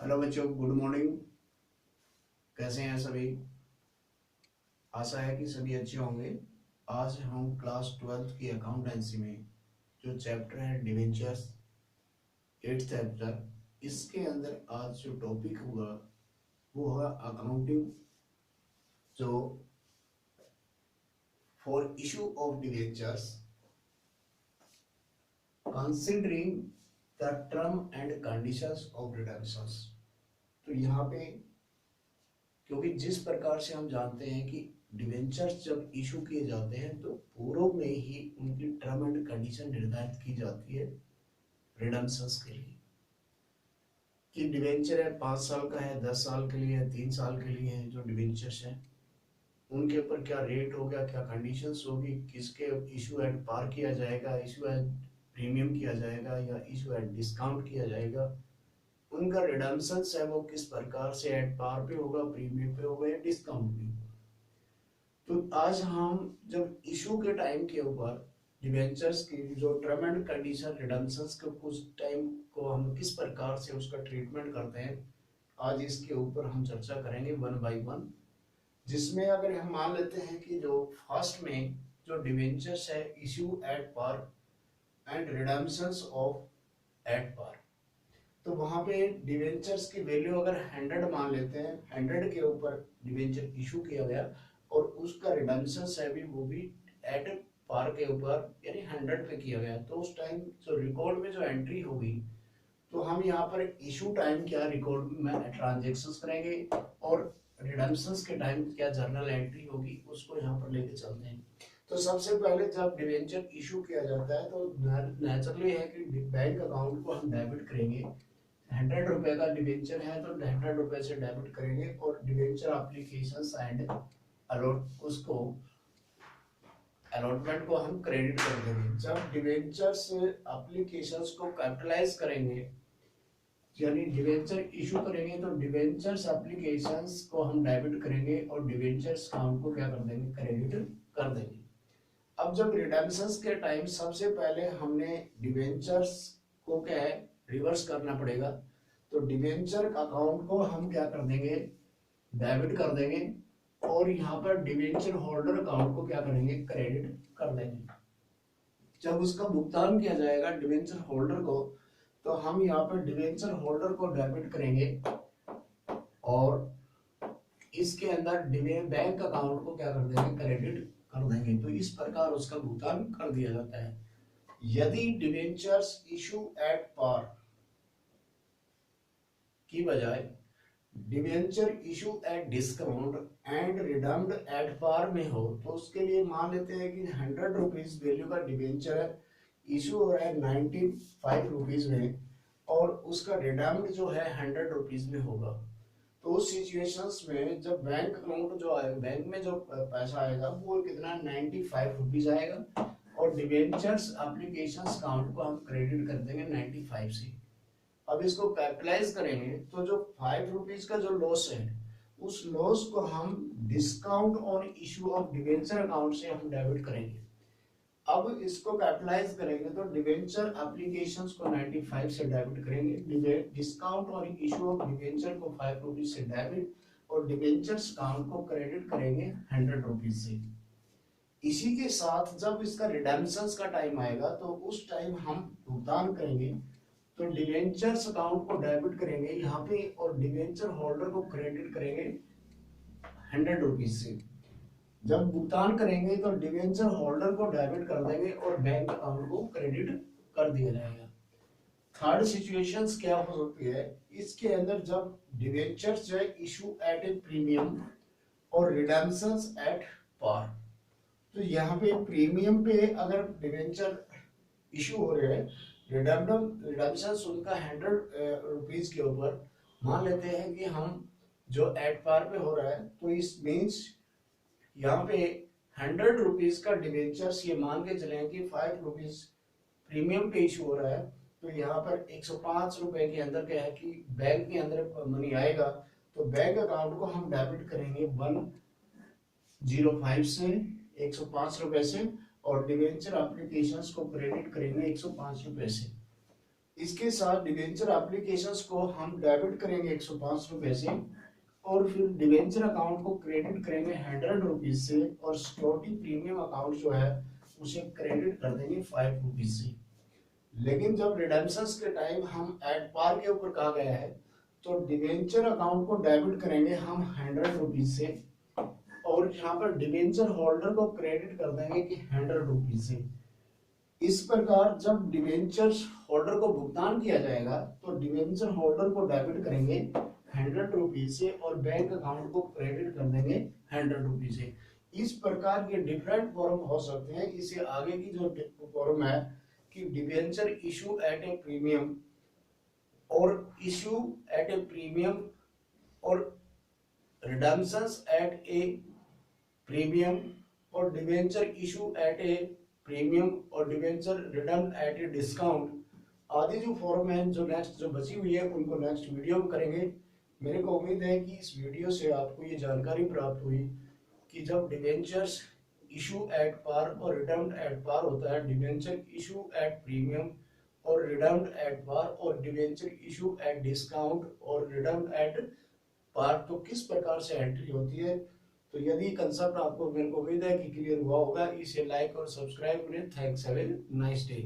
Hello बच्चों, good morning. कैसे हैं सभी? आशा है कि सभी अच्छे होंगे। आज हम क्लास 12th की अकाउंटेंसी में जो चैप्टर है डिवेंचर्स, 8th चैप्टर, इसके अंदर आज जो टॉपिक हुआ वो होगा अकाउंटिंग, जो for issue of debentures considering the term and conditions of redemptions. तो यहाँ पे क्योंकि जिस प्रकार से हम जानते हैं कि डिवेंचर्स जब इशू किए जाते हैं तो पूर्व में ही उनकी टर्म एंड कंडीशन निर्धारित की जाती है रिडेम्पशंस के लिए, कि डिवेंचर है 5 साल का है, 10 साल के लिए है, 3 साल के लिए है। जो डिवेंचर्स हैं उनके ऊपर क्या रेट होगा, क्या कंडीशंस होगी, किसके इशू एट पार किया जाएगा, इशू एट प्रीमियम किया जाएगा या इशू एट डिस्काउंट किया जाएगा, उनका रिडेम्पशंस है वो किस प्रकार से एट पार पे होगा, प्रीमियम पे होगा या डिस्काउंट पे होगा। तो आज हम जब इशू के टाइम के ऊपर डिवेंचर्स की जो टर्म एंड कंडीशन रिडेम्पशंस के कुछ टाइम को हम किस प्रकार से उसका ट्रीटमेंट करते हैं, आज इसके ऊपर हम चर्चा करेंगे वन बाय वन। जिसमें अगर हम मान लेते हैं कि जो फर्स्ट में जो डिवेंचर्स है issue at par and redemptions of at par, तो वहां पे डिवेंचर्स की वैल्यू अगर 100 मान लेते हैं, 100 के ऊपर डिवेंचर इशू किया गया और उसका रिडेम्पशन है भी वो भी एट पार के ऊपर यानी 100 पे किया गया, तो उस टाइम जो रिकॉर्ड में जो एंट्री होगी तो हम यहाँ पर इशू टाइम क्या रिकॉर्ड में ट्रांजेक्शंस करेंगे और रिडेम्पशंस के टाइम क्या जर्नल एंट्री होगी उसको यहाँ पर लेके चलते हैं। तो सबसे पहले जब डिवेंचर इशू किया जाता है तो नेचुरली है कि बैंक अकाउंट को हम डेबिट करेंगे। 100 रुपए का डिवेंचर है तो 100 रुपए से डेबिट करेंगे और डिवेंचर एप्लीकेशन एंड अलॉटमेंट को हम क्रेडिट कर देंगे। जब डिवेंचर्स एप्लीकेशंस को कैपिटलाइज करेंगे यानी डिवेंचर इशू करेंगे तो डिवेंचर्स एप्लीकेशंस को हम डेबिट करेंगे और डिवेंचर्स अकाउंट को क्या कर देंगे, क्रेडिट कर देंगे। अब जब रिडेम्पशंस के टाइम सबसे पहले हमने डिवेंचर्स को क्या है रिवर्स करना पड़ेगा, तो डिवेंचर अकाउंट को हम क्या कर देंगे, डेबिट कर देंगे और यहाँ पर डिवेंचर होल्डर अकाउंट को क्या करेंगे, क्रेडिट कर देंगे। जब उसका भुगतान किया जाएगा डिवेंचर होल्डर को तो हम यहाँ पर डिवेंचर होल्डर को डेबिट करेंगे और इसके अंदर बैंक अकाउंट को क्या कर देंगे, क्रेडिट कर देंगे। तो इस प्रकार उसका भुगतान कर दिया जाता है। यदि डिवेंचर्स इशू एट पार की बजाय debenture issue at discount and redeemed at par में हो तो उसके लिए मान लेते हैं कि 100 रुपीज वैल्यू का डिवेंचर है, इशू हो रहा है 95 रुपीज में और उसका रिडम्ड जो है 100 रुपीज में होगा। तो उस सिचुएशंस में जब बैंक अकाउंट जो आएगा, बैंक में जो पैसा आएगा वो कितना 95 रुपीज आएगा और डिवेंचर्स एप्लीकेशन अकाउंट को हम क्रेडिट कर देंगे 95 से। अब इसको कैपिटलाइज करेंगे तो जो 5 रुपीज का जो लॉस है उस लॉस को हम discount on issue of debenture account से हम डेबिट करेंगे। अब इसको कैपिटलाइज करेंगे तो डिवेंचर एप्लीकेशंस को 95 से डेबिट करेंगे, discount on issue of debenture को 5 रुपीज से डेबिट और डिवेंचर्स अकाउंट को क्रेडिट करेंगे 100 रुपीज से। इसी के साथ जब इसका रिडेम्पशंस का टाइम आएगा तो उस टाइम हम भुगतान करेंगे तो डिवेंचर्स अकाउंट को डेबिट करेंगे यहाँ पे और डिवेंचर होल्डर को क्रेडिट करेंगे 100 रुपीज से। जब भुगतान करेंगे तो डिवेंचर होल्डर को डेबिट कर देंगे और बैंक अकाउंट को क्रेडिट कर दिया जाएगा। थर्ड सिचुएशंस क्या हो सकती है, इसके अंदर जब डिवेंचर्स जो है इशू एट ए प्रीमियम और रिडेम्पशंस एट पार, तो यहाँ पे प्रीमियम पे अगर डिवेंचर इशू हो रहे हैं, रिडेम्पशन उनका 100 रुपीज के ऊपर मान लेते हैं कि हम जो एट पार पे हो रहा है तो इस मीन्स यहाँ पे 100 रुपीज का डिवेंचर्स ये मान के चले कि 5 रुपीज प्रीमियम पे इशू हो रहा है तो यहाँ पर 105 रुपए के अंदर क्या है कि बैंक के अंदर मनी आएगा तो बैंक अकाउंट को हम डेबिट करेंगे 105 से 105 रुपए से और डिवेंचर एप्लीकेशंस को क्रेडिट करेंगे 105 रुपए से। इसके साथ डिवेंचर एप्लीकेशंस को हम डेबिट करेंगे 105 रुपए से, और फिर डिवेंचर अकाउंट को क्रेडिट करेंगे 100 रुपीज से, और सिक्योरिटी प्रीमियम अकाउंट जो है उसे क्रेडिट कर देंगे 5 रुपीज से। लेकिन जब रिडेम्पशन के टाइम हम एट पार के ऊपर कहा गया है, तो डिवेंचर अकाउंट को डेबिट करेंगे हम 100 रुपीज से, और यहाँ पर डिवेंचर होल्डर को क्रेडिट कर देंगे कि 100 रुपीज से। इस प्रकार जब डिवेंचर होल्डर को भुगतान किया जाएगा तो डिवेंचर होल्डर को डेबिट करेंगे 100 रुपीज से, और बैंक अकाउंट को क्रेडिट कर देंगे 100 रुपीज से। इस प्रकार के डिफरेंट फॉर्म हो सकते हैं। इससे आगे की जो फॉर्म है कि डिवेंचर इशू एट ए प्रीमियम, और इशू एट ए प्रीमियम, और रिडम्पशंस एट ए प्रीमियम, और डिवेंचर इशू एट ए प्रीमियम, और डिवेंचर रिडम्ड एट ए डिस्काउंट आदि जो फॉर्म है, जो नेक्स्ट जो बची हुई है उनको नेक्स्ट वीडियो में करेंगे। मेरे को उम्मीद है कि इस वीडियो से आपको ये जानकारी प्राप्त हुई कि जब डिवेंचर्स इशू एट पार और रिडम्ड एट पार होता है, डिवेंचर इशू एट प्रीमियम और रिडम्ड एट पार, और डिवेंचर इशू एट डिस्काउंट और रिडम्ड एट पार, तो किस प्रकार से एंट्री होती है। तो यदि कंसेप्ट आपको, मेरे को उम्मीद है कि क्लियर हुआ होगा। इसे लाइक और सब्सक्राइब करें। Thanks, have a nice day.